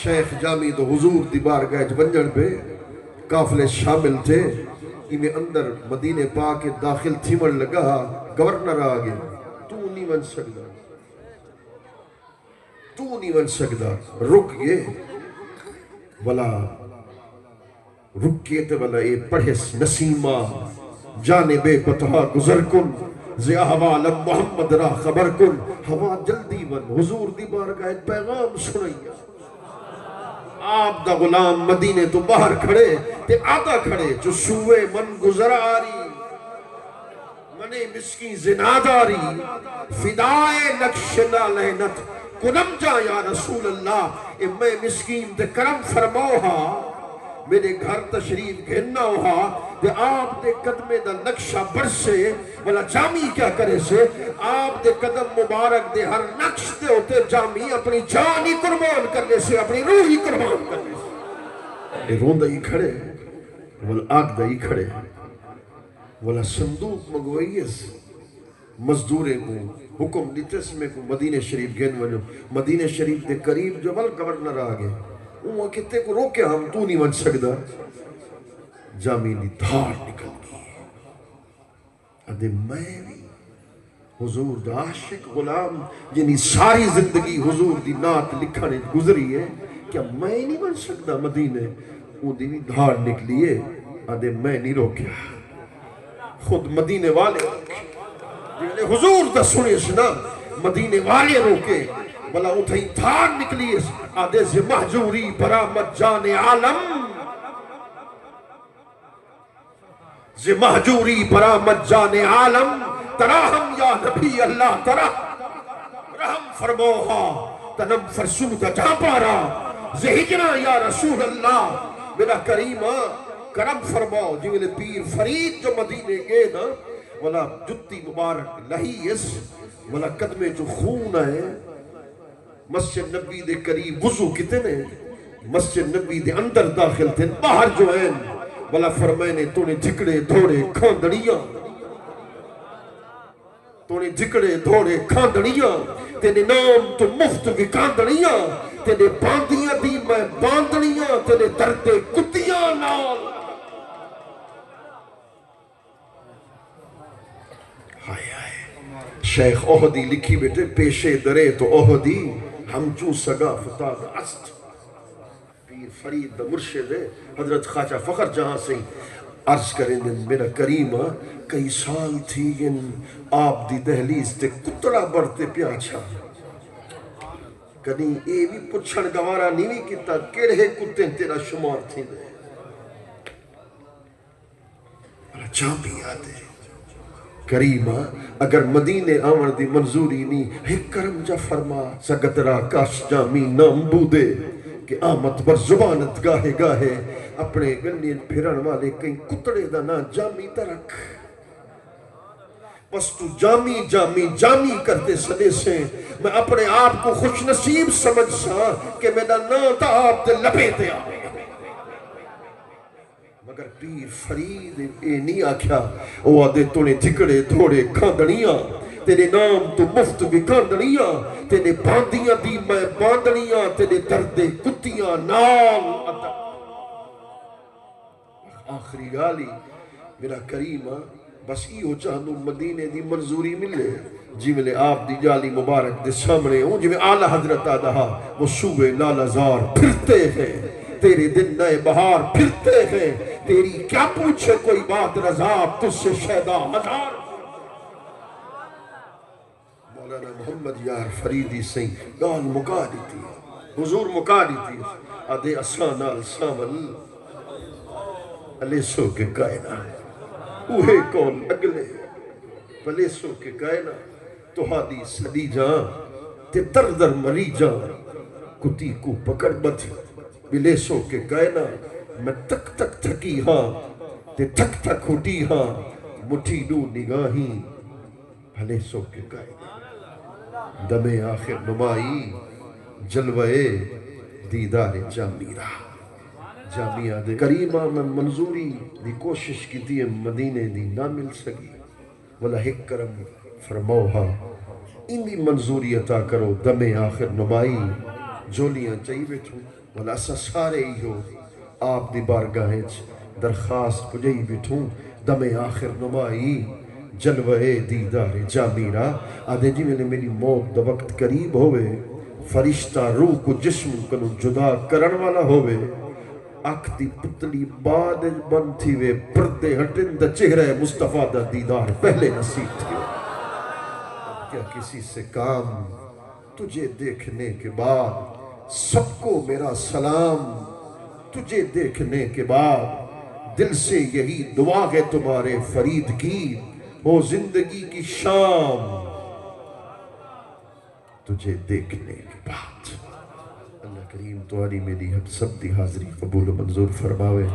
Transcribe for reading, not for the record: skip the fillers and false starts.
شیخ جامی تو حضور دی بارگاہ ونجن پہ قافلے شامل تھے میں اندر مدینے پاک کے داخل تھیمن لگا گورنر آگے تو نہیں ون سکدا رک گئے ولا رکیے تے ولا اے پڑھس نسیمہ جانب بتہا گزر کن زی احوال محمد را خبر کن ہوا جلدی ون حضور دی بارگاہ پیغام سنائیا آپ دا غلام مدینے تو باہر کھڑے تے آدھا کھڑے جو سوئے من گزر آری منے مسکی زناداری فدائے نقش لعنت کنم جا یا رسول اللہ اے میں مسکین تے کرم فرماؤہا میرے گھر تشریف گھننا ہوہا تے آپ دے قدمے دا نقشہ برسے والا جامی کیا کرے سے آپ دے قدم مبارک دے ہر نقش دے ہوتے جامی اپنی جانی قربان کرنے سے اپنی روحی قربان کرنے سے اے روندہ ہی کھڑے والا آگ دا ہی کھڑے والا صندوق مگوئیس مزدورے کو حکم دیتس میں کو مدینہ شریف گھن ونو مدینہ شریف دے قریب جو ول گورنر آگے وہ کتے کو روکے ہم تو نہیں ون سکدا جامی دی دھار نکل گئی ادھے میں بھی حضور دا عاشق غلام یعنی ساری زندگی حضور دی نات لکھانے گزری ہے کیا میں نہیں ون سکدا مدینے وہ دی دھار نکلی ہے ادھے میں نہیں روکیا خود مدینے والے روکے حضور دا سنے سنا مدینے والے روکے بلا اتھائی دھار نکلی ہے آدھے سے محجوری برامت جان عالم زی محجوری برامت جان عالم تراہم یا نبی اللہ تراہ رحم فرموہا تنم فرسودہ جا پارا زی ہجنا یا رسول اللہ میرا کریمہ کرم فرماؤ جی میرے پیر فرید جو مدینے گئے نا والا جتی مبارک لہیس والا قدمے جو خون ہے مسجد نبی دے قریب وضو کتنے مسجد نبی دے اندر داخل تھے باہر جو ہیں بلا فرمائنے تو نے جھکڑے دھوڑے کھاندڑیاں تو نے جھکڑے دھوڑے کھاندڑیاں تینے نام تو مفت وکاندڑیاں تینے باندیاں دی میں باندڑیاں تینے درد کتیاں نال ہائے ہائے شیخ احدی لکھی بیٹے پیشے درے تو احدی ہم چون سگا فتاد است پیر فرید دا مرشد ہے حضرت خواجہ فخر جہاں سے عرض کریں دن میرا کریمہ کئی سال تھی ان آپ دی دہلیز تے کتڑا بڑھتے پیاچھا کدیں اے بھی پچھڑ گوارا نیوی کتا کیڑے کتے تیرا شمار تھی دے جامی آدھے کریمہ اگر مدینے آمر دی منظوری نہیں ایک کرم جا فرما سگترا کاش جامی نام بودے کہ آمد بر زبانت گاہے گاہے اپنے گنین پھرن والے کہیں کتڑے دا نا جامی ترک بس تو جامی جامی جامی کرتے صدے سے میں اپنے آپ کو خوش نصیب سمجھ سا کہ میرا نا تا آپ دے لپے تے آئے مگر پیر فرید اے نہیں آکھیا او آدھے تو نے جھکڑے دھوڑے کھاندڑیاں تیرے نام تو مفت بھی کھاندڑیاں تیرے باندیاں دی میں باندڑیاں تیرے درد کتیاں نام آخری گالی میرا کریمہ بس ای ہو چاہنو مدینے دی منظوری ملے جی ملے آپ دی جالی مبارک دے سامنے ہوں جی میں اعلیٰ حضرت آدھا وہ صوبے لالازار پھرتے ہیں تیرے دن نئے بہار پھرتے ہیں تیری کیا پوچھے کوئی بات رضا تجھ سے شیدہ مدار مولانا محمد یار فریدی سیں گال مکا دیتی حضور مکا دیتی آدھے اسانال سامل علیسو کے کائنہ اوہے کون اگلے پلیسو کے کائنہ تو ہادی صدی جان تے در در مری جان کتی کو پکڑ بت بلیسو کے کائنہ میں تک تک تھکی ہاں تے تھک تھک ہوتی ہاں مٹھی دو نگاہی بلیسو کے کائنہ دم آخر نمائی جلوے دیدار جامیرہ جامعہ دے کریمہ میں منظوری دی کوشش کی تھی مدینے دی نہ مل سکی ولا ایک کرم فرموہا ان دی منظوری عطا کرو دم آخر نمائی جولیاں چاہیے بیٹھوں والا سا سارے ہی ہو آپ دی بارگاہ درخواست کو جائی بیٹھوں دم آخر نمائی جلوہ دیدار جا میرا آدھے جی میں نے میری موت دا وقت قریب ہوئے فرشتہ روح کو جسم کنو جدا کرن والا ہوئے اکھ دی پتلی بعد بن تھی وے پردے ہٹن دا چہرہ مصطفیٰ دا دیدار پہلے نصیب تھی کیا کسی سے کام تجھے دیکھنے کے بعد سب کو میرا سلام تجھے دیکھنے کے بعد دل سے یہی دعا ہے تمہارے فرید کی ہو زندگی کی شام تجھے دیکھنے کے بعد اللہ کریم تمہاری میری ہم سب دی حاضری قبول و منظور فرماوے